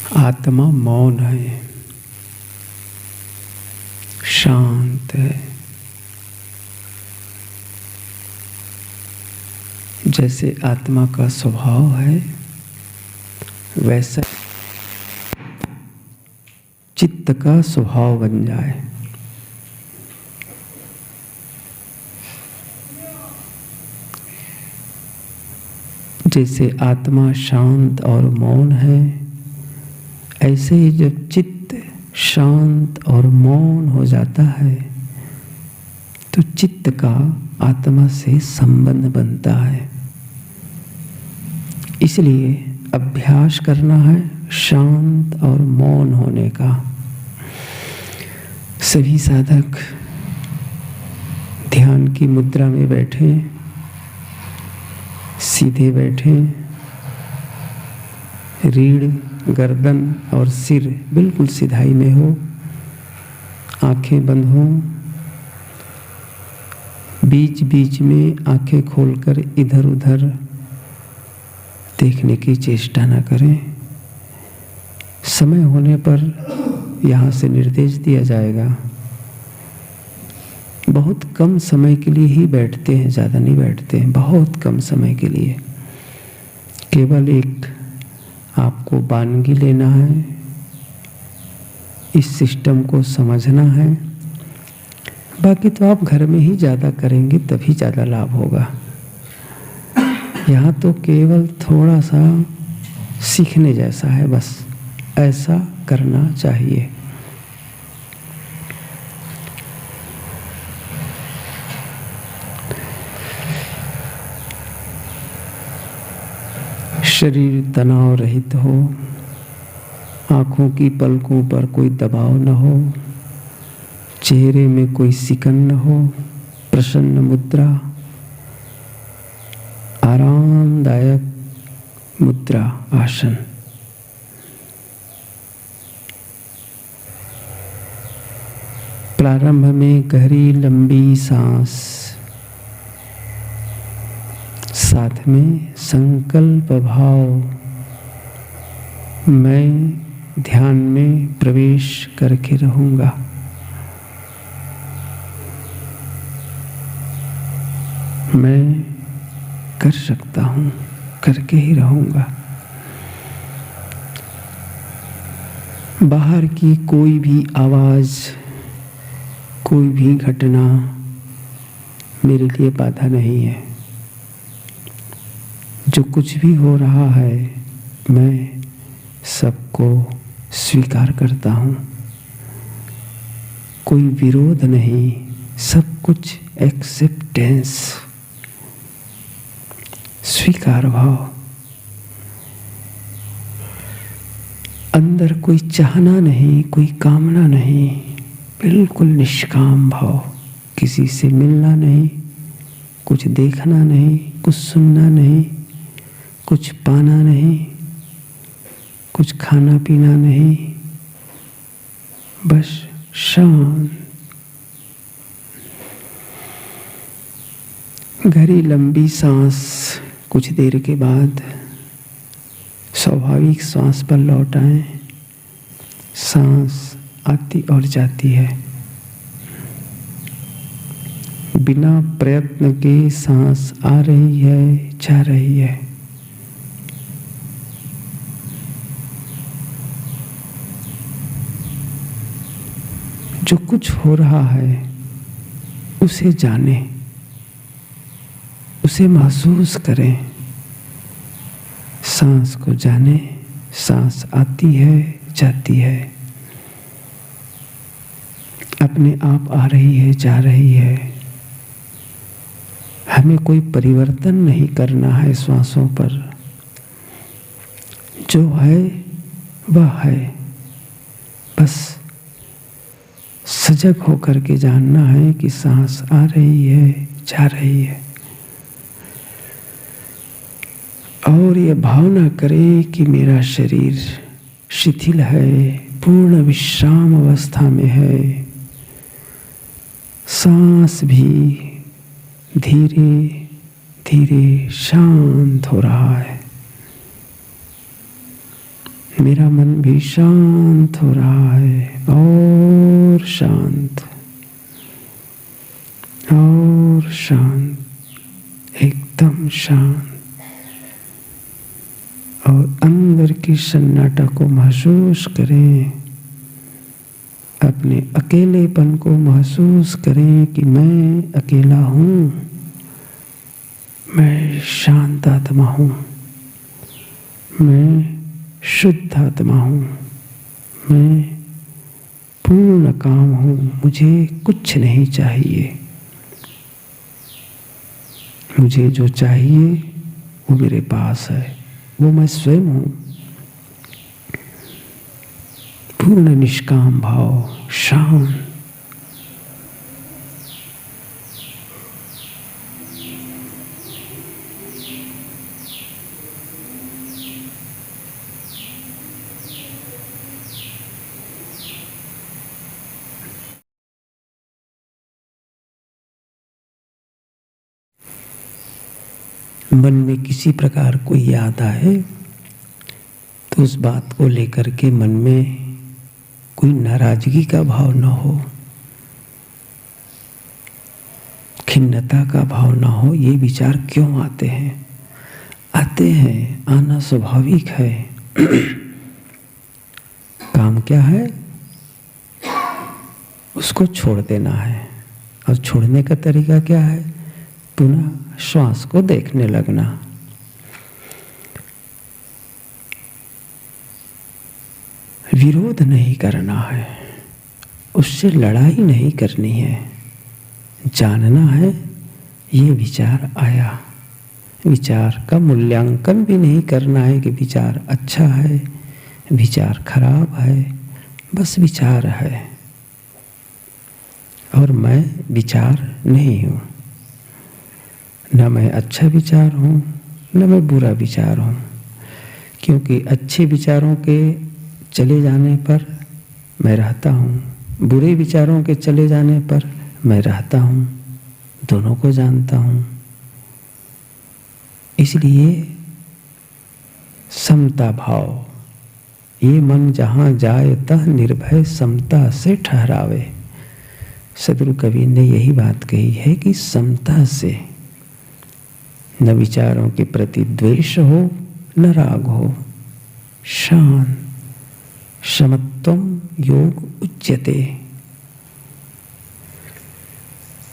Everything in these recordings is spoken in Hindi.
आत्मा मौन है, शांत है। जैसे आत्मा का स्वभाव है वैसा चित्त का स्वभाव बन जाए। जैसे आत्मा शांत और मौन है, ऐसे ही जब चित्त शांत और मौन हो जाता है तो चित्त का आत्मा से संबंध बनता है। इसलिए अभ्यास करना है शांत और मौन होने का। सभी साधक ध्यान की मुद्रा में बैठे, सीधे बैठे, रीढ़, गर्दन और सिर बिल्कुल सिधाई में हो, आंखें बंद हो, बीच बीच में आंखें खोलकर इधर उधर देखने की चेष्टा न करें। समय होने पर यहाँ से निर्देश दिया जाएगा। बहुत कम समय के लिए ही बैठते हैं, ज़्यादा नहीं बैठते हैं, बहुत कम समय के लिए। केवल एक आपको वानगी लेना है, इस सिस्टम को समझना है। बाकी तो आप घर में ही ज़्यादा करेंगे तभी ज़्यादा लाभ होगा। यहाँ तो केवल थोड़ा सा सीखने जैसा है, बस ऐसा करना चाहिए। शरीर तनाव रहित हो, आँखों की पलकों पर कोई दबाव न हो, चेहरे में कोई सिकन न हो, प्रसन्न मुद्रा, आरामदायक मुद्रा, आसन। प्रारंभ में गहरी लंबी सांस, साथ में संकल्प भाव, मैं ध्यान में प्रवेश करके रहूंगा। मैं कर सकता हूँ, करके ही रहूंगा। बाहर की कोई भी आवाज, कोई भी घटना मेरे लिए बाधा नहीं है। जो कुछ भी हो रहा है मैं सबको स्वीकार करता हूँ। कोई विरोध नहीं, सब कुछ एक्सेप्टेंस, स्वीकार भाव। अंदर कोई चाहना नहीं, कोई कामना नहीं, बिल्कुल निष्काम भाव। किसी से मिलना नहीं, कुछ देखना नहीं, कुछ सुनना नहीं, कुछ पाना नहीं, कुछ खाना पीना नहीं, बस शांत। गहरी लंबी सांस, कुछ देर के बाद स्वाभाविक सांस पर लौट आए। सांस आती और जाती है, बिना प्रयत्न के सांस आ रही है, जा रही है। जो कुछ हो रहा है उसे जाने, उसे महसूस करें। सांस को जाने, सांस आती है, जाती है, अपने आप आ रही है, जा रही है। हमें कोई परिवर्तन नहीं करना है श्वासों पर। जो है वह है, बस सजग होकर के जानना है कि सांस आ रही है, जा रही है। और ये भावना करें कि मेरा शरीर शिथिल है, पूर्ण विश्राम अवस्था में है। सांस भी धीरे धीरे शांत हो रहा है। मेरा मन भी शांत हो रहा है, और शांत और शांत, एकदम शांत। और अंदर की सन्नाटा को महसूस करें, अपने अकेलेपन को महसूस करें कि मैं अकेला हूँ, मैं शांत आत्मा हूँ, मैं शुद्ध आत्मा हूँ, मैं पूर्ण काम हूँ, मुझे कुछ नहीं चाहिए। मुझे जो चाहिए वो मेरे पास है, वो मैं स्वयं हूँ। पूर्ण निष्काम भाव, शांत। मन में किसी प्रकार कोई याद आए तो उस बात को लेकर के मन में कोई नाराजगी का भाव न हो, खिन्नता का भाव न हो। ये विचार क्यों आते हैं? आते हैं, आना स्वाभाविक है। काम क्या है? उसको छोड़ देना है। और छोड़ने का तरीका क्या है? पुनः श्वास को देखने लगना। विरोध नहीं करना है, उससे लड़ाई नहीं करनी है। जानना है ये विचार आया, विचार का मूल्यांकन भी नहीं करना है कि विचार अच्छा है, विचार खराब है, बस विचार है और मैं विचार नहीं हूँ। न मैं अच्छा विचार हूँ, न मैं बुरा विचार हूँ, क्योंकि अच्छे विचारों के चले जाने पर मैं रहता हूँ, बुरे विचारों के चले जाने पर मैं रहता हूँ, दोनों को जानता हूँ। इसलिए समता भाव, ये मन जहाँ जाए तह निर्भय समता से ठहरावे। सदगुरु कबीर ने यही बात कही है कि समता से, न विचारों के प्रति द्वेष हो, न राग हो। शांत, समत्वम योग उच्यते।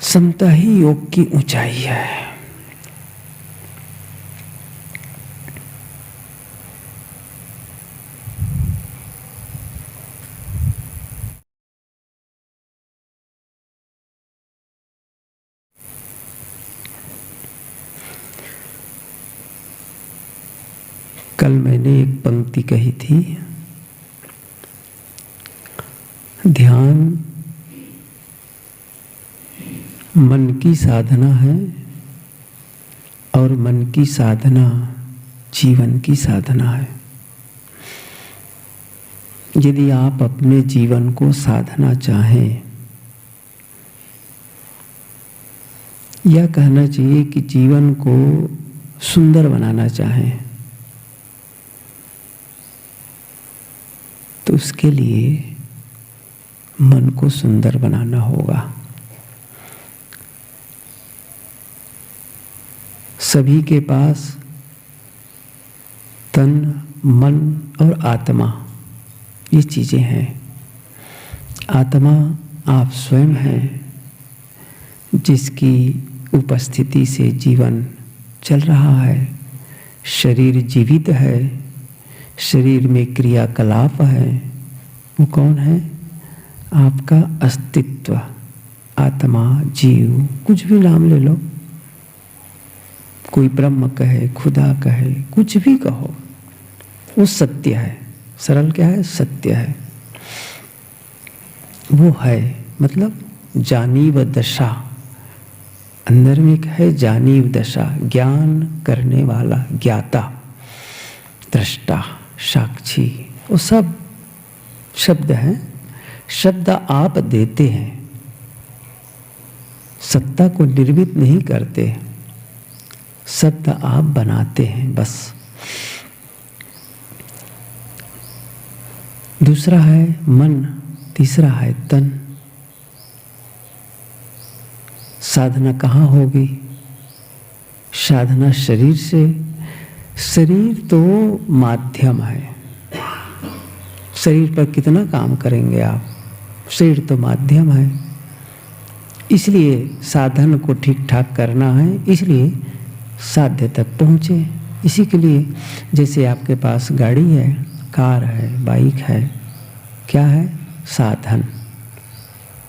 समता ही योग की ऊंचाई है। कल मैंने एक पंक्ति कही थी, ध्यान मन की साधना है और मन की साधना जीवन की साधना है। यदि आप अपने जीवन को साधना चाहें, या कहना चाहिए कि जीवन को सुंदर बनाना चाहें, तो उसके लिए मन को सुंदर बनाना होगा। सभी के पास तन, मन और आत्मा, ये चीजें हैं। आत्मा आप स्वयं हैं, जिसकी उपस्थिति से जीवन चल रहा है। शरीर जीवित है, शरीर में क्रियाकलाप है। वो कौन है? आपका अस्तित्व, आत्मा, जीव, कुछ भी नाम ले लो। कोई ब्रह्म कहे, खुदा कहे, कुछ भी कहो, वो सत्य है। सरल क्या है? सत्य है। वो है, मतलब जानीव दशा। अंदर में क्या है? जानीव दशा, ज्ञान करने वाला, ज्ञाता, दृष्टा, साक्षी, वो सब शब्द हैं। शब्द आप देते हैं, सत्ता को निर्मित नहीं करते। शब्द आप बनाते हैं बस। दूसरा है मन, तीसरा है तन। साधना कहाँ होगी? साधना शरीर से। शरीर तो माध्यम है। शरीर पर कितना काम करेंगे आप? शरीर तो माध्यम है। इसलिए साधन को ठीक ठाक करना है, इसलिए साध्य तक पहुँचे। इसी के लिए जैसे आपके पास गाड़ी है, कार है, बाइक है, क्या है? साधन,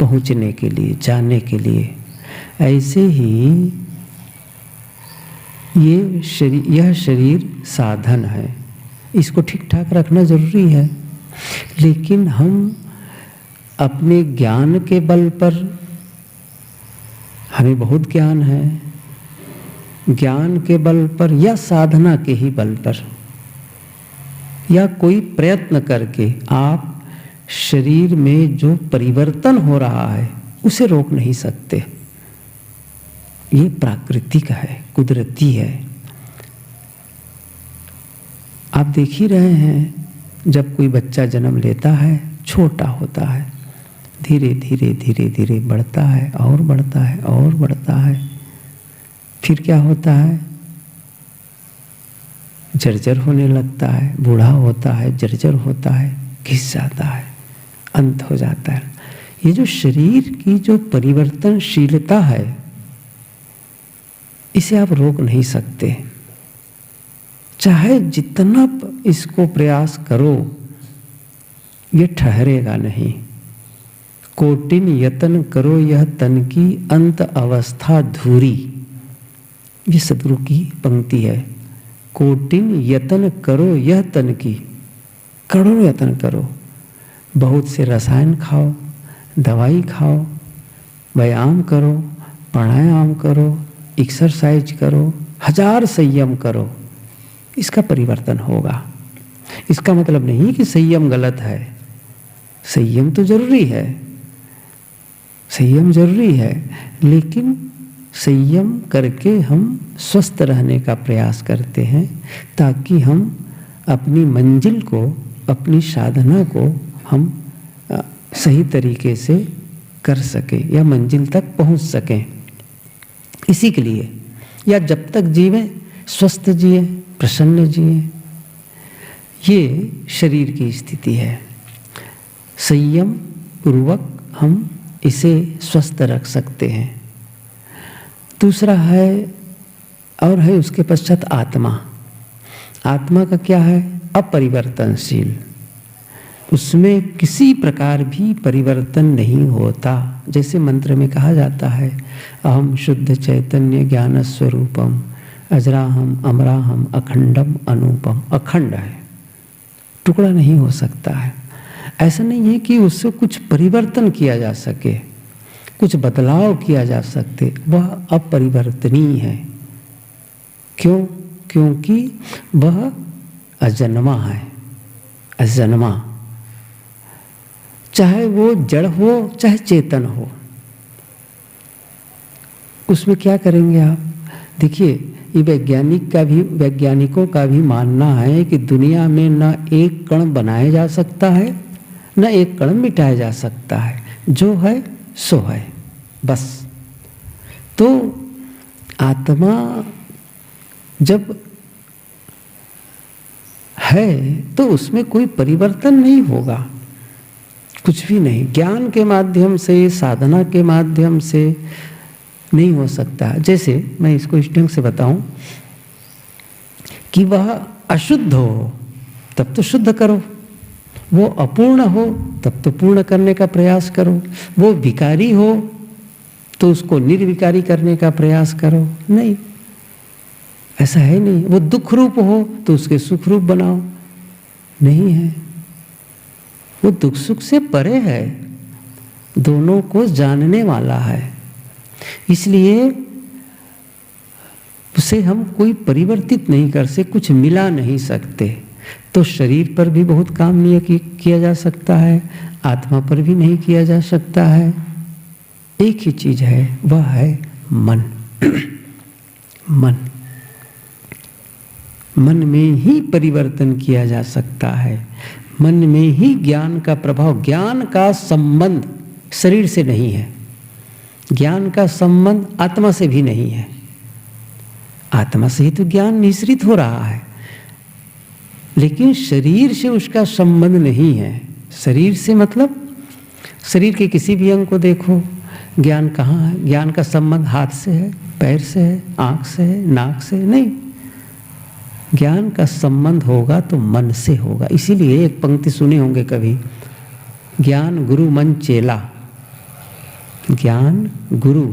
पहुँचने के लिए, जाने के लिए। ऐसे ही यह शरीर साधन है, इसको ठीक ठाक रखना जरूरी है। लेकिन हम अपने ज्ञान के बल पर, हमें बहुत ज्ञान है, ज्ञान के बल पर या साधना के ही बल पर या कोई प्रयत्न करके आप शरीर में जो परिवर्तन हो रहा है उसे रोक नहीं सकते। ये प्राकृतिक है, कुदरती है। आप देख ही रहे हैं, जब कोई बच्चा जन्म लेता है, छोटा होता है, धीरे धीरे धीरे धीरे बढ़ता है और बढ़ता है और बढ़ता है। फिर क्या होता है? जर्जर होने लगता है, बूढ़ा होता है, जर्जर होता है, घिस जाता है, अंत हो जाता है। ये जो शरीर की जो परिवर्तनशीलता है, इसे आप रोक नहीं सकते। चाहे जितना इसको प्रयास करो, ये ठहरेगा नहीं। कोटिन यतन करो यह तन की अंत अवस्था धूरी। ये सदगुरु की पंक्ति है। कोटिन यतन करो यह तन की, करोड़ों यतन करो, बहुत से रसायन खाओ, दवाई खाओ, व्यायाम करो, प्राणायाम करो, एक्सरसाइज करो, 1000 संयम करो, इसका परिवर्तन होगा। इसका मतलब नहीं कि संयम गलत है। संयम तो जरूरी है, संयम जरूरी है, लेकिन संयम करके हम स्वस्थ रहने का प्रयास करते हैं, ताकि हम अपनी मंजिल को, अपनी साधना को हम सही तरीके से कर सकें या मंजिल तक पहुंच सकें। इसी के लिए, या जब तक जीवें स्वस्थ जिए, प्रसन्न जिए। ये शरीर की स्थिति है। संयम पूर्वक हम इसे स्वस्थ रख सकते हैं। दूसरा है, और है उसके पश्चात आत्मा। आत्मा का क्या है? अपरिवर्तनशील। उसमें किसी प्रकार भी परिवर्तन नहीं होता। जैसे मंत्र में कहा जाता है, अहम शुद्ध चैतन्य ज्ञान स्वरूपम अजराहम अमराहम अखंडम अनूपम। अखंड है, टुकड़ा नहीं हो सकता है। ऐसा नहीं है कि उससे कुछ परिवर्तन किया जा सके, कुछ बदलाव किया जा सकते। वह अपरिवर्तनीय है। क्यों? क्योंकि वह अजन्मा है। अजन्मा, चाहे वो जड़ हो चाहे चेतन हो, उसमें क्या करेंगे आप? देखिए, ये वैज्ञानिकों का भी मानना है कि दुनिया में न एक कण बनाया जा सकता है, न एक कण मिटाया जा सकता है। जो है सो है, बस। तो आत्मा जब है तो उसमें कोई परिवर्तन नहीं होगा, कुछ भी नहीं। ज्ञान के माध्यम से, साधना के माध्यम से नहीं हो सकता। जैसे मैं इसको इस ढंग से बताऊं कि वह अशुद्ध हो तब तो शुद्ध करो, वो अपूर्ण हो तब तो पूर्ण करने का प्रयास करो, वो विकारी हो तो उसको निर्विकारी करने का प्रयास करो। नहीं, ऐसा है नहीं। वो दुख रूप हो तो उसके सुख रूप बनाओ। नहीं है, वो दुख सुख से परे है, दोनों को जानने वाला है। इसलिए उसे हम कोई परिवर्तित नहीं कर सकते, कुछ मिला नहीं सकते। तो शरीर पर भी बहुत काम नहीं किया जा सकता है, आत्मा पर भी नहीं किया जा सकता है। एक ही चीज है, वह है मन। मन, मन में ही परिवर्तन किया जा सकता है। मन में ही ज्ञान का प्रभाव, ज्ञान का संबंध शरीर से नहीं है, ज्ञान का संबंध आत्मा से भी नहीं है। आत्मा से ही तो ज्ञान मिश्रित हो रहा है, लेकिन शरीर से उसका संबंध नहीं है। शरीर से मतलब शरीर के किसी भी अंग को देखो, ज्ञान कहाँ है? ज्ञान का संबंध हाथ से है, पैर से है, आँख से है, नाक से नहीं। ज्ञान का संबंध होगा तो मन से होगा। इसीलिए एक पंक्ति सुने होंगे कभी, ज्ञान गुरु मन चेला। ज्ञान गुरु,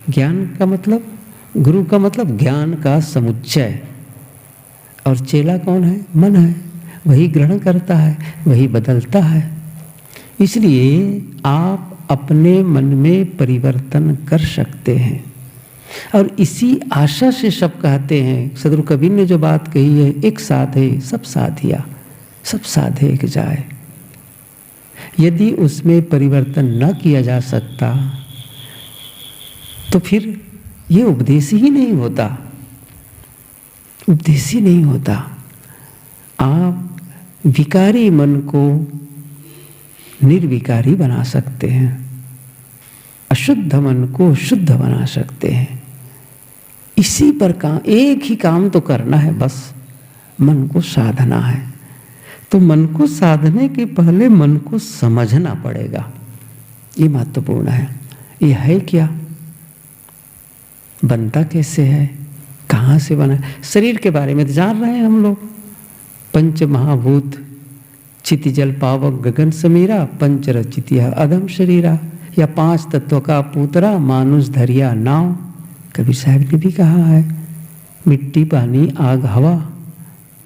ज्ञान का मतलब, गुरु का मतलब ज्ञान का समुच्चय, और चेला कौन है? मन है। वही ग्रहण करता है, वही बदलता है। इसलिए आप अपने मन में परिवर्तन कर सकते हैं, और इसी आशा से सब कहते हैं। सदगुरु कबीर ने जो बात कही है, एक साधे सब साधिया, सब साधे एक जाए। यदि उसमें परिवर्तन न किया जा सकता तो फिर ये उपदेश ही नहीं होता, उपदेश ही नहीं होता। आप विकारी मन को निर्विकारी बना सकते हैं, अशुद्ध मन को शुद्ध बना सकते हैं। इसी पर काम, एक ही काम तो करना है, बस मन को साधना है। तो मन को साधने के पहले मन को समझना पड़ेगा, ये महत्वपूर्ण है। ये है क्या, बनता कैसे है, कहाँ से बना है? शरीर के बारे में तो जान रहे हैं हम लोग, पंच महाभूत चिति जल पावक गगन समीरा, पंच रचितिया अधम शरीरा, या 5 तत्व का पूतरा मानुष धरिया नाव। कबीर साहब ने भी कहा है, मिट्टी पानी आग हवा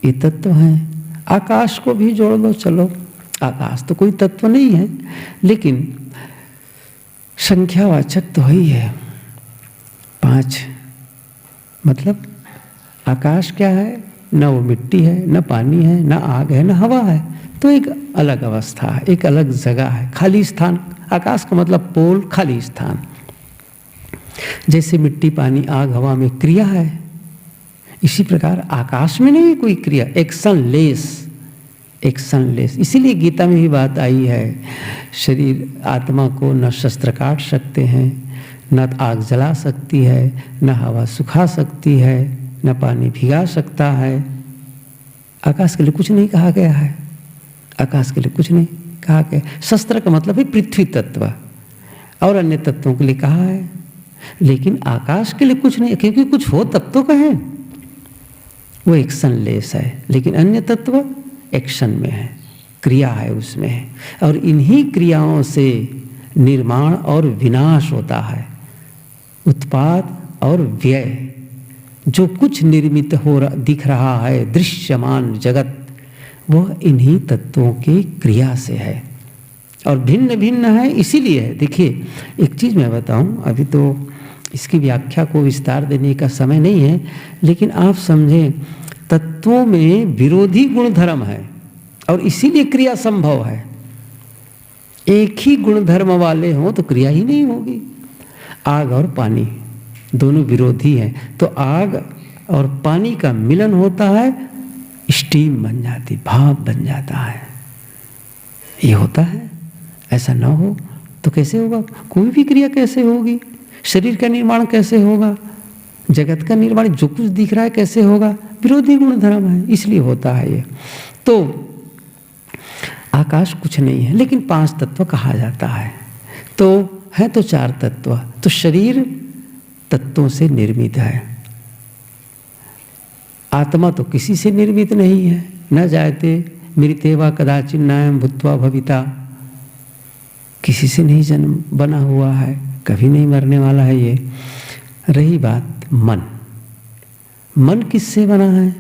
ये तत्व हैं। आकाश को भी जोड़ लो, चलो आकाश तो कोई तत्व नहीं है, लेकिन संख्यावाचक तो ही है। 5 मतलब आकाश क्या है? न वो मिट्टी है, न पानी है, न आग है, न हवा है। तो एक अलग अवस्था है, एक अलग जगह है, खाली स्थान। आकाश का मतलब पोल, खाली स्थान। जैसे मिट्टी पानी आग हवा में क्रिया है, इसी प्रकार आकाश में नहीं कोई क्रिया, एक्शनलेस, एक्शनलेस। इसीलिए गीता में भी बात आई है, शरीर आत्मा को न शस्त्र काट सकते हैं, न आग जला सकती है, न हवा सुखा सकती है, न पानी भिगा सकता है। आकाश के लिए कुछ नहीं कहा गया है, आकाश के लिए कुछ नहीं कहा गया। शस्त्र का मतलब है पृथ्वी तत्व, और अन्य तत्वों के लिए कहा है, लेकिन आकाश के लिए कुछ नहीं, क्योंकि कुछ हो तब तो कहें। वो एक्शनलेस है, लेकिन अन्य तत्व एक्शन में है, क्रिया है उसमें है। और इन्हीं क्रियाओं से निर्माण और विनाश होता है, उत्पाद और व्यय। जो कुछ निर्मित हो दिख रहा है, दृश्यमान जगत, वह इन्हीं तत्वों की क्रिया से है, और भिन्न भिन्न है। इसीलिए है, देखिए एक चीज़ मैं बताऊं, अभी तो इसकी व्याख्या को विस्तार देने का समय नहीं है, लेकिन आप समझें, तत्वों में विरोधी गुण धर्म है, और इसीलिए क्रिया संभव है। एक ही गुण धर्म वाले हों तो क्रिया ही नहीं होगी। आग और पानी दोनों विरोधी हैं, तो आग और पानी का मिलन होता है, स्टीम बन जाती, भाप बन जाता है। ये होता है। ऐसा ना हो तो कैसे होगा? कोई भी क्रिया कैसे होगी? शरीर का निर्माण कैसे होगा? जगत का निर्माण, जो कुछ दिख रहा है, कैसे होगा? विरोधी गुण धर्म है, इसलिए होता है ये। तो आकाश कुछ नहीं है, लेकिन 5 तत्व कहा जाता है। तो है तो 4 तत्व। तो शरीर तत्वों से निर्मित है, आत्मा तो किसी से निर्मित नहीं है। न जायते मृत्येवा कदाचिन नायम भूत्वा भविता, किसी से नहीं जन्म बना हुआ है, कभी नहीं मरने वाला है ये। रही बात मन, मन किससे बना है,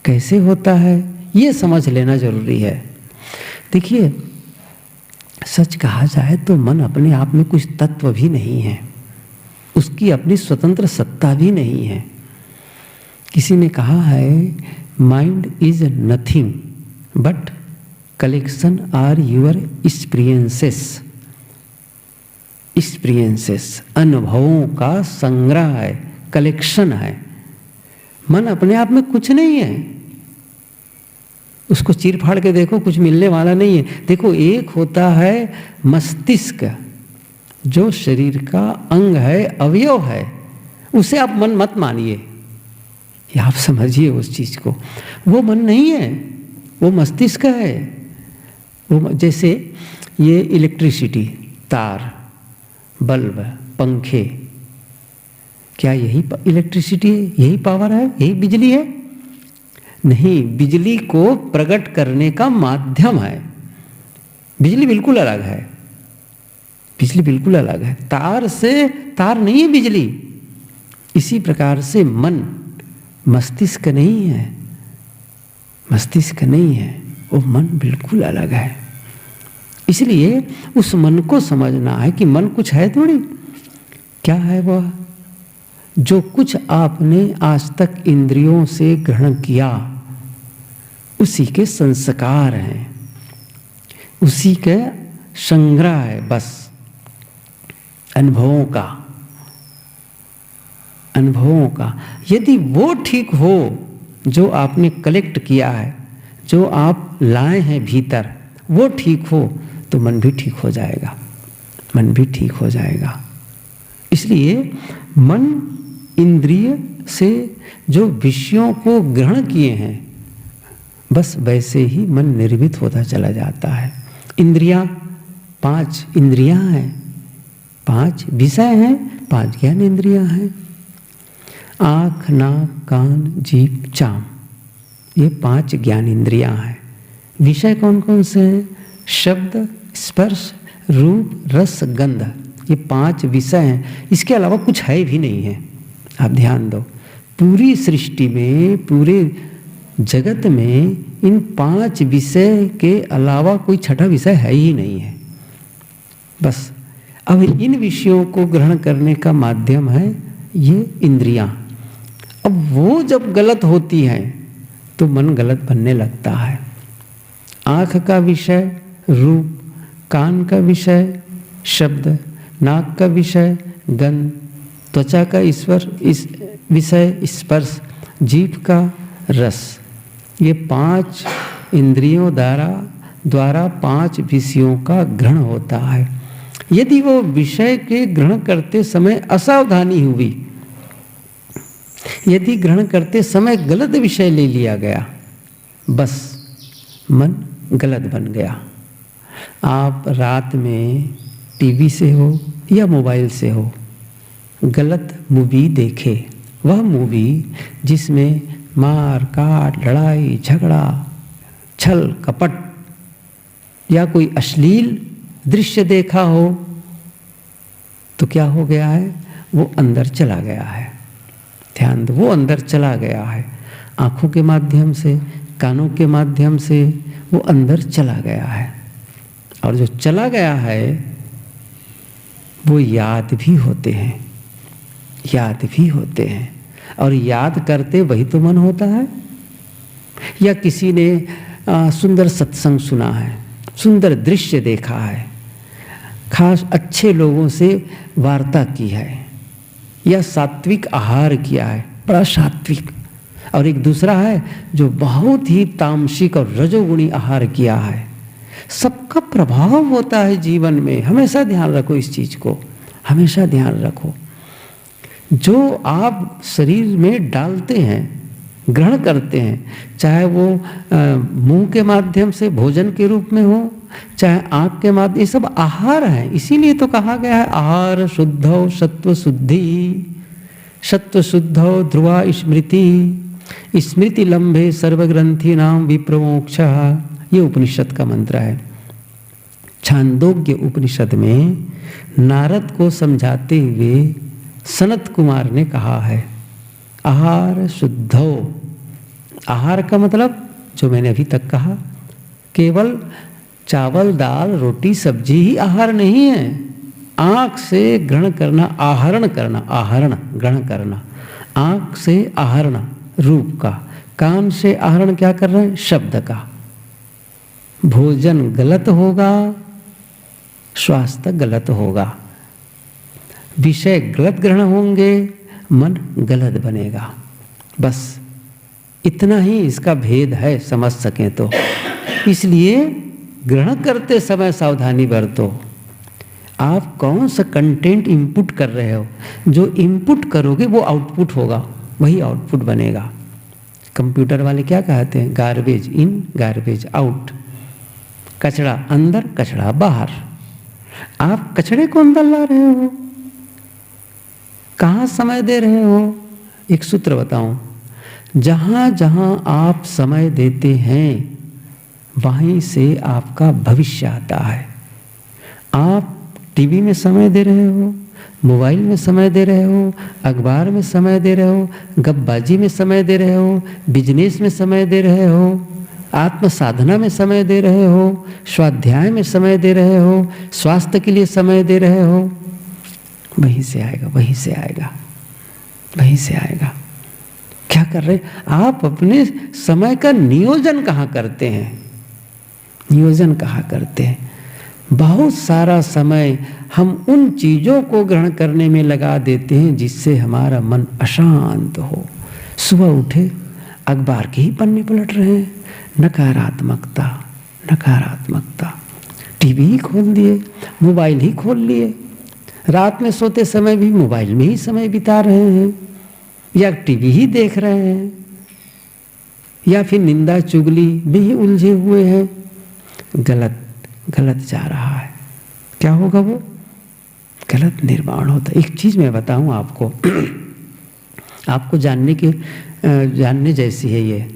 कैसे होता है, ये समझ लेना जरूरी है। देखिए, सच कहा जाए तो मन अपने आप में कुछ तत्व भी नहीं है, उसकी अपनी स्वतंत्र सत्ता भी नहीं है। किसी ने कहा है, mind is nothing but collection are your experiences. Experiences अनुभवों का संग्रह है, कलेक्शन है। मन अपने आप में कुछ नहीं है, उसको चीर फाड़ के देखो, कुछ मिलने वाला नहीं है। देखो, एक होता है मस्तिष्क, जो शरीर का अंग है, अवयव है, उसे आप मन मत मानिए, ये आप समझिए उस चीज को। वो मन नहीं है, वो मस्तिष्क है। वो जैसे ये इलेक्ट्रिसिटी, तार, बल्ब, पंखे, क्या यही इलेक्ट्रिसिटी है? यही पावर है? यही बिजली है? नहीं, बिजली को प्रकट करने का माध्यम है। बिजली बिल्कुल अलग है, बिजली बिल्कुल अलग है। तार से तार नहीं है बिजली। इसी प्रकार से मन मस्तिष्क नहीं है, मस्तिष्क नहीं है, वो मन बिल्कुल अलग है। इसलिए उस मन को समझना है कि मन कुछ है थोड़ी। क्या है वह? जो कुछ आपने आज तक इंद्रियों से ग्रहण किया, उसी के संस्कार हैं, उसी के संग्रह है, बस अनुभवों का, अनुभवों का। यदि वो ठीक हो, जो आपने कलेक्ट किया है, जो आप लाए हैं भीतर, वो ठीक हो, तो मन भी ठीक हो जाएगा, मन भी ठीक हो जाएगा। इसलिए मन इंद्रिय से जो विषयों को ग्रहण किए हैं, बस वैसे ही मन निर्मित होता चला जाता है। इंद्रियां 5 इंद्रियां हैं, 5 विषय हैं, 5 ज्ञान इंद्रियां हैं। आँख, नाक, कान, जीभ, चाम, ये 5 ज्ञान इंद्रियां हैं। विषय कौन कौन से हैं? शब्द, स्पर्श, रूप, रस, गंध, ये 5 विषय हैं। इसके अलावा कुछ है भी नहीं है। आप ध्यान दो, पूरी सृष्टि में, पूरे जगत में इन 5 विषय के अलावा कोई छठा विषय है ही नहीं है। बस अब इन विषयों को ग्रहण करने का माध्यम है ये इंद्रियां। अब वो जब गलत होती हैं तो मन गलत बनने लगता है। आँख का विषय रूप, कान का विषय शब्द, नाक का विषय गंध, त्वचा का ईश्वर इस विषय स्पर्श, जीभ का रस, ये 5 इंद्रियों द्वारा 5 विषयों का ग्रहण होता है। यदि वो विषय के ग्रहण करते समय असावधानी हुई, यदि ग्रहण करते समय गलत विषय ले लिया गया, बस मन गलत बन गया। आप रात में टीवी से हो या मोबाइल से हो, गलत मूवी देखे, वह मूवी जिसमें मार काट, लड़ाई झगड़ा, छल कपट या कोई अश्लील दृश्य देखा हो, तो क्या हो गया है? वो अंदर चला गया है। ध्यान दो, वो अंदर चला गया है। आँखों के माध्यम से, कानों के माध्यम से वो अंदर चला गया है। और जो चला गया है वो याद भी होते हैं, याद भी होते हैं। और याद करते वही तो मन होता है। या किसी ने सुंदर सत्संग सुना है, सुंदर दृश्य देखा है, खास अच्छे लोगों से वार्ता की है, या सात्विक आहार किया है, बड़ा सात्विक। और एक दूसरा है जो बहुत ही तामसिक और रजोगुणी आहार किया है। सबका प्रभाव होता है जीवन में। हमेशा ध्यान रखो इस चीज को, हमेशा ध्यान रखो। जो आप शरीर में डालते हैं, ग्रहण करते हैं, चाहे वो मुंह के माध्यम से भोजन के रूप में हो, चाहे आँख के माध्यम, ये सब आहार है। इसीलिए तो कहा गया है आहार शुद्धौ सत्व शुद्धि, सत्व शुद्धौ ध्रुवा स्मृति, स्मृति लंबे सर्वग्रंथि नाम विप्रमोक्ष। ये उपनिषद का मंत्र है। छांदोग्य उपनिषद में नारद को समझाते हुए सनत कुमार ने कहा है आहार शुद्धो। आहार का मतलब जो मैंने अभी तक कहा, केवल चावल दाल रोटी सब्जी ही आहार नहीं है। आँख से ग्रहण करना, आहरण करना, आहरण ग्रहण करना, आँख से आहरण रूप का, कान से आहरण क्या कर रहे हैं? शब्द का। भोजन गलत होगा, स्वास्थ्य गलत होगा, विषय गलत ग्रहण होंगे, मन गलत बनेगा। बस इतना ही इसका भेद है, समझ सकें तो। इसलिए ग्रहण करते समय सावधानी बरतो। आप कौन सा कंटेंट इनपुट कर रहे हो, जो इनपुट करोगे वो आउटपुट होगा, वही आउटपुट बनेगा। कंप्यूटर वाले क्या कहते हैं, गार्बेज इन गार्बेज आउट, कचरा अंदर कचरा बाहर। आप कचरे को अंदर ला रहे हो, कहाँ समय दे रहे हो। एक सूत्र बताऊं, जहाँ जहाँ आप समय देते हैं वहीं से आपका भविष्य आता है। आप टीवी में समय दे रहे हो, मोबाइल में समय दे रहे हो, अखबार में समय दे रहे हो, गपबाजी में समय दे रहे हो, बिजनेस में समय दे रहे हो, आत्म साधना में समय दे रहे हो, स्वाध्याय में समय दे रहे हो, स्वास्थ्य के लिए समय दे रहे हो, वहीं से आएगा, वहीं से आएगा, वहीं से आएगा। क्या कर रहे आप, अपने समय का नियोजन कहाँ करते हैं, नियोजन कहाँ करते हैं। बहुत सारा समय हम उन चीज़ों को ग्रहण करने में लगा देते हैं जिससे हमारा मन अशांत हो। सुबह उठे अखबार के ही पन्ने पलट रहे हैं, नकारात्मकता नकारात्मकता, टीवी ही खोल दिए, मोबाइल ही खोल लिए, रात में सोते समय भी मोबाइल में ही समय बिता रहे हैं, या टीवी ही देख रहे हैं, या फिर निंदा चुगली में ही उलझे हुए हैं। गलत गलत जा रहा है, क्या होगा, वो गलत निर्माण होता है। एक चीज़ मैं बताऊं आपको, आपको जानने जैसी है ये,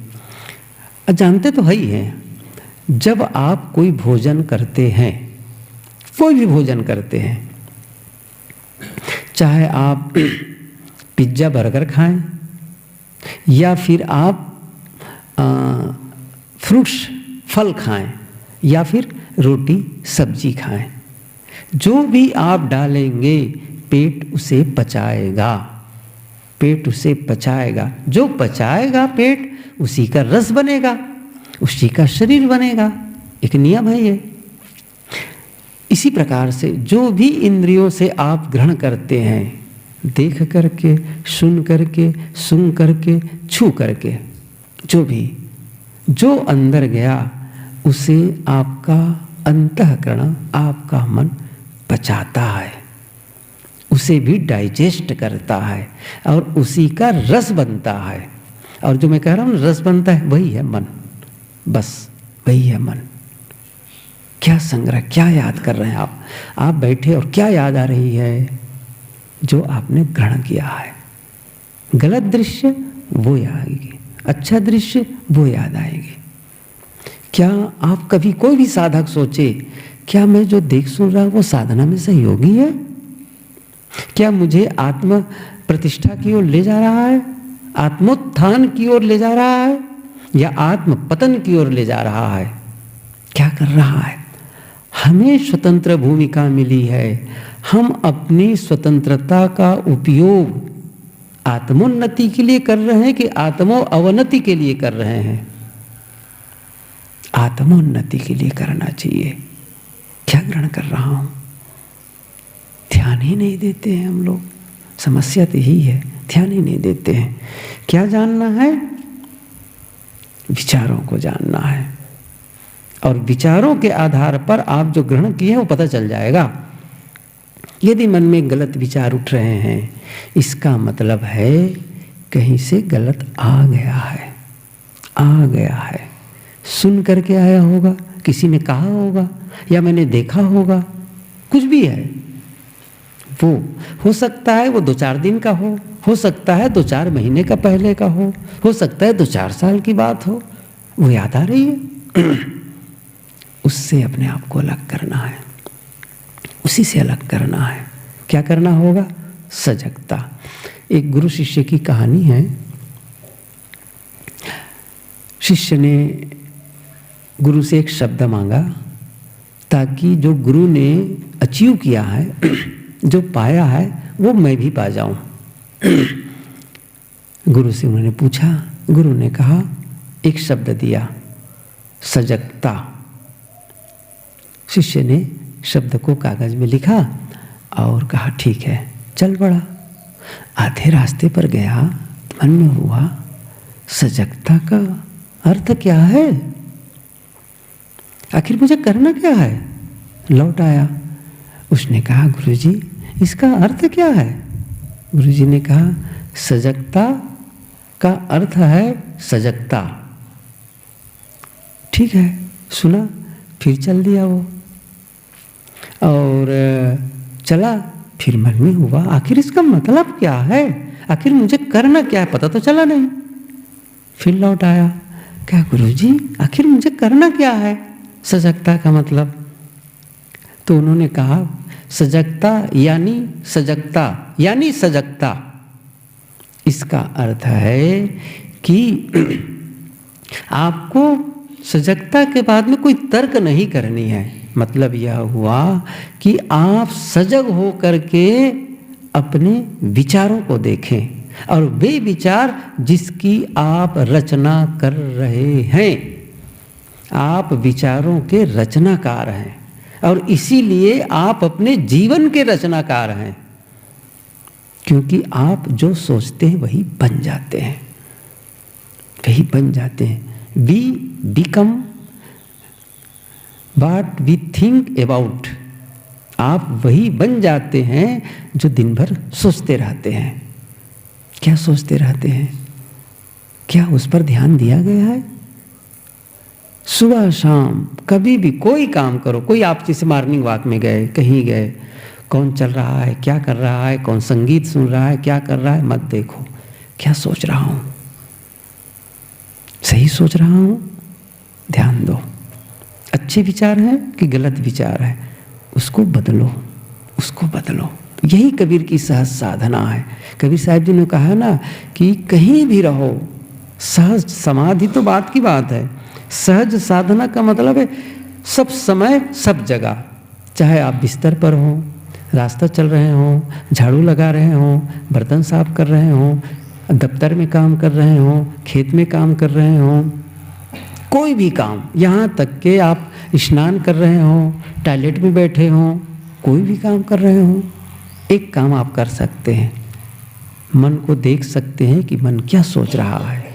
जानते तो है ही हैं। जब आप कोई भोजन करते हैं, कोई भी भोजन करते हैं, चाहे आप पिज्ज़ा बर्गर खाएं या फिर आप फ्रूट्स फल खाएं या फिर रोटी सब्जी खाएं, जो भी आप डालेंगे पेट उसे पचाएगा, पेट उसे पचाएगा। जो पचाएगा पेट, उसी का रस बनेगा, उसी का शरीर बनेगा। एक नियम है ये। इसी प्रकार से जो भी इंद्रियों से आप ग्रहण करते हैं, देख करके, सुन करके, सुन करके, छू करके, जो भी जो अंदर गया उसे आपका अंतःकरण, आपका मन पचाता है, उसे भी डाइजेस्ट करता है और उसी का रस बनता है। और जो मैं कह रहा हूँ रस बनता है, वही है मन, बस वही है मन। क्या संग्रह, क्या याद कर रहे हैं आप बैठे और क्या याद आ रही है, जो आपने ग्रहण किया है। गलत दृश्य वो याद आएगी, अच्छा दृश्य वो याद आएगी। क्या आप कभी कोई भी साधक सोचे, क्या मैं जो देख सुन रहा हूं वो साधना में सहयोगी है, क्या मुझे आत्म प्रतिष्ठा की ओर ले जा रहा है, आत्मोत्थान की ओर ले जा रहा है, या आत्म पतन की ओर ले जा रहा है, क्या कर रहा है। हमें स्वतंत्र भूमिका मिली है, हम अपनी स्वतंत्रता का उपयोग आत्मोन्नति के लिए कर रहे हैं कि आत्मो अवनति के लिए कर रहे हैं। आत्मोन्नति के लिए करना चाहिए। क्या ग्रहण कर रहा हूं, ध्यान ही नहीं देते हैं हम लोग। समस्या तो यही है, ध्यान ही नहीं देते हैं। क्या जानना है, विचारों को जानना है, और विचारों के आधार पर आप जो ग्रहण किए हैं वो पता चल जाएगा। यदि मन में गलत विचार उठ रहे हैं, इसका मतलब है कहीं से गलत आ गया है, आ गया है। सुन करके आया होगा, किसी ने कहा होगा, या मैंने देखा होगा, कुछ भी है। वो हो सकता है वो 2-4 दिन का हो सकता है 2-4 महीने का पहले का हो सकता है 2-4 साल की बात हो। वो याद आ रही है, उससे अपने आप को अलग करना है, उसी से अलग करना है। क्या करना होगा, सजगता। एक गुरु शिष्य की कहानी है। शिष्य ने गुरु से एक शब्द मांगा ताकि जो गुरु ने अचीव किया है, जो पाया है, वो मैं भी पा जाऊं। गुरु से उन्होंने पूछा, गुरु ने कहा, एक शब्द दिया, सजगता। शिष्य ने शब्द को कागज में लिखा और कहा ठीक है, चल पड़ा। आधे रास्ते पर गया, मन में हुआ सजगता का अर्थ क्या है? आखिर मुझे करना क्या है? लौट आया। उसने कहा गुरुजी इसका अर्थ क्या है? गुरुजी ने कहा सजगता का अर्थ है सजगता। ठीक है, सुना, फिर चल दिया वो और चला। फिर मन में हुआ आखिर इसका मतलब क्या है, आखिर मुझे करना क्या है, पता तो चला नहीं। फिर लौट आया, क्या गुरुजी आखिर मुझे करना क्या है सजगता का मतलब? तो उन्होंने कहा सजगता यानी सजगता यानी सजगता। इसका अर्थ है कि आपको सजगता के बाद में कोई तर्क नहीं करनी है। मतलब यह हुआ कि आप सजग हो करके अपने विचारों को देखें और वे विचार जिसकी आप रचना कर रहे हैं। आप विचारों के रचनाकार हैं और इसीलिए आप अपने जीवन के रचनाकार हैं, क्योंकि आप जो सोचते हैं वही बन जाते हैं, वही बन जाते हैं। We become what we think about. आप वही बन जाते हैं जो दिन भर सोचते रहते हैं। क्या सोचते रहते हैं? क्या उस पर ध्यान दिया गया है? सुबह शाम कभी भी कोई काम करो, कोई आप जैसे मॉर्निंग वॉक में गए, कहीं गए, कौन चल रहा है, क्या कर रहा है, कौन संगीत सुन रहा है, क्या कर रहा है, मत देखो। क्या सोच रहा हूं? सही सोच रहा हूं? ध्यान दो। अच्छे विचार हैं कि गलत विचार है, उसको बदलो, उसको बदलो। यही कबीर की सहज साधना है। कबीर साहब जी ने कहा ना कि कहीं भी रहो, सहज समाधि तो बात की बात है, सहज साधना का मतलब है सब समय सब जगह, चाहे आप बिस्तर पर हो, रास्ता चल रहे हो, झाड़ू लगा रहे हो, बर्तन साफ कर रहे हो, दफ्तर में काम कर रहे हो, खेत में काम कर रहे हो, कोई भी काम, यहाँ तक कि आप स्नान कर रहे हो, टॉयलेट में बैठे हो, कोई भी काम कर रहे हो, एक काम आप कर सकते हैं, मन को देख सकते हैं कि मन क्या सोच रहा है।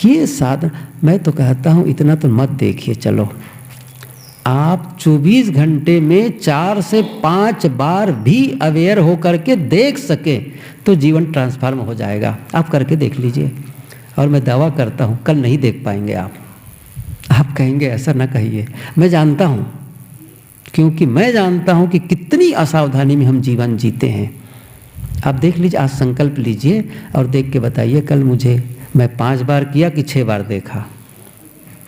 ये साधन, मैं तो कहता हूँ इतना तो मत देखिए, चलो आप 24 घंटे में 4 से 5 बार भी अवेयर होकर के देख सके तो जीवन ट्रांसफॉर्म हो जाएगा। आप करके देख लीजिए, और मैं दावा करता हूँ कल नहीं देख पाएंगे आप कहेंगे ऐसा ना कहिए। मैं जानता हूँ, क्योंकि मैं जानता हूँ कि कितनी असावधानी में हम जीवन जीते हैं। आप देख लीजिए, आज संकल्प लीजिए और देख के बताइए कल मुझे, मैं 5 बार किया कि 6 बार देखा,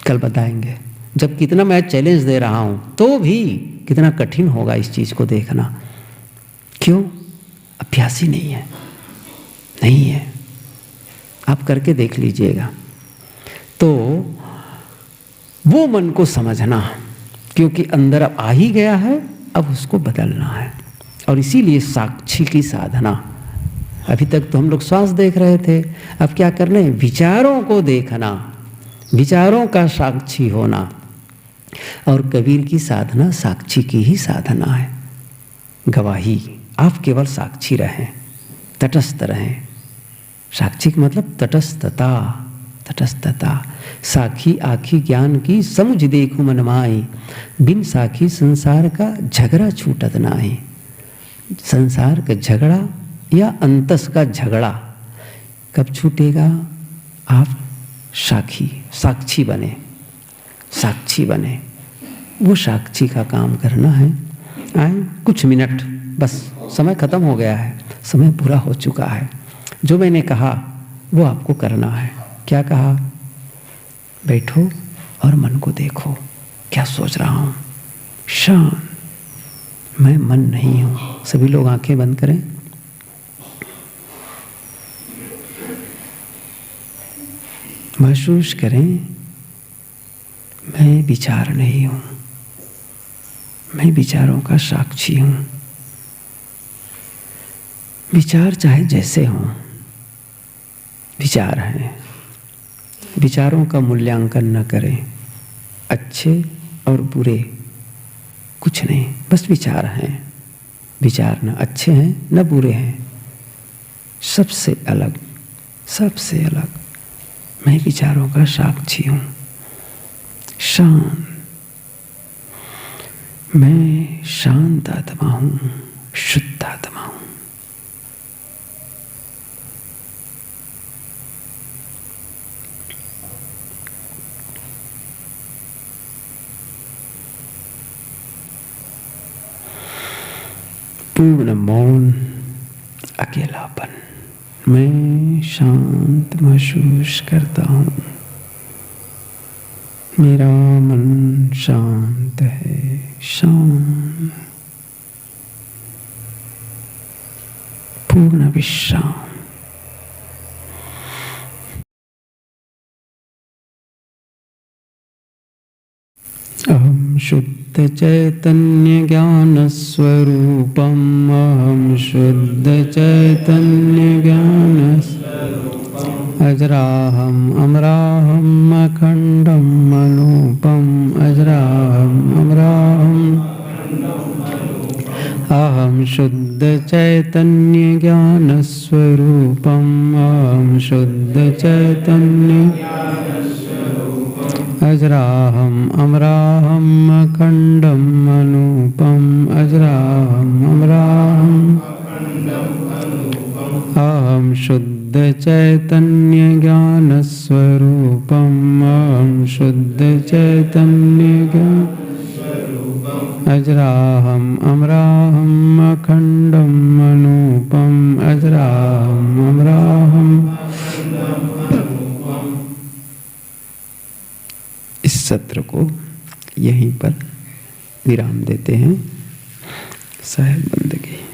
कल बताएंगे। जब कितना मैं चैलेंज दे रहा हूँ तो भी कितना कठिन होगा इस चीज़ को देखना। क्यों? अभ्यास ही नहीं है, नहीं है। आप करके देख लीजिएगा। तो वो मन को समझना, क्योंकि अंदर अब आ ही गया है, अब उसको बदलना है। और इसीलिए साक्षी की साधना। अभी तक तो हम लोग श्वास देख रहे थे, अब क्या करना है? विचारों को देखना, विचारों का साक्षी होना। और कबीर की साधना साक्षी की ही साधना है, गवाही। आप केवल साक्षी रहें, तटस्थ रहें। साक्षी का मतलब तटस्थता, तटस्थता। साखी आखी ज्ञान की समुझ देखूं मन माई, बिन साखी संसार का झगड़ा छूटत नाई। संसार का झगड़ा या अंतस का झगड़ा कब छूटेगा? आप साक्षी बने, साक्षी बने। वो साक्षी का काम करना है। आए कुछ मिनट, बस समय खत्म हो गया है, समय पूरा हो चुका है। जो मैंने कहा वो आपको करना है। क्या कहा? बैठो और मन को देखो, क्या सोच रहा हूँ। शांत, मैं मन नहीं हूँ। सभी लोग आंखें बंद करें। महसूस करें मैं विचार नहीं हूँ, मैं विचारों का साक्षी हूँ। विचार चाहे जैसे हों, विचार हैं। विचारों का मूल्यांकन न करें, अच्छे और बुरे कुछ नहीं, बस विचार हैं। विचार न अच्छे हैं न बुरे हैं, सबसे अलग सबसे अलग। मैं विचारों का साक्षी हूँ, शांत। मैं शांत आत्मा हूँ, शुद्ध आत्मा हूँ। पूर्ण मौन, अकेलापन। मैं शांत महसूस करता हूँ। मेरा मन शांत है, शांत, पूर्ण विश्राम। अहम शुद्ध चैतन्य ज्ञान स्वरूपम। अहम शुद्ध चैतन्य ज्ञान अजराहम अमराहम अखंडम अनूपम। अजराहम अमराहम। अहम शुद्ध चैतन्य ज्ञान स्वरूपम। अहम शुद्ध चैतन्य अजराहम अमराहम अखंडम अनूपम। अजराहम अमराहम। अहम शुद्ध चैतन्य ज्ञान स्वरूपम। अहम शुद्ध चैतन्य ज्ञान अजराहम अमराहम अखंडम अनूपम। अजराहम अमराहम। इस सत्र को यहीं पर विराम देते हैं। साहेब बंदगी।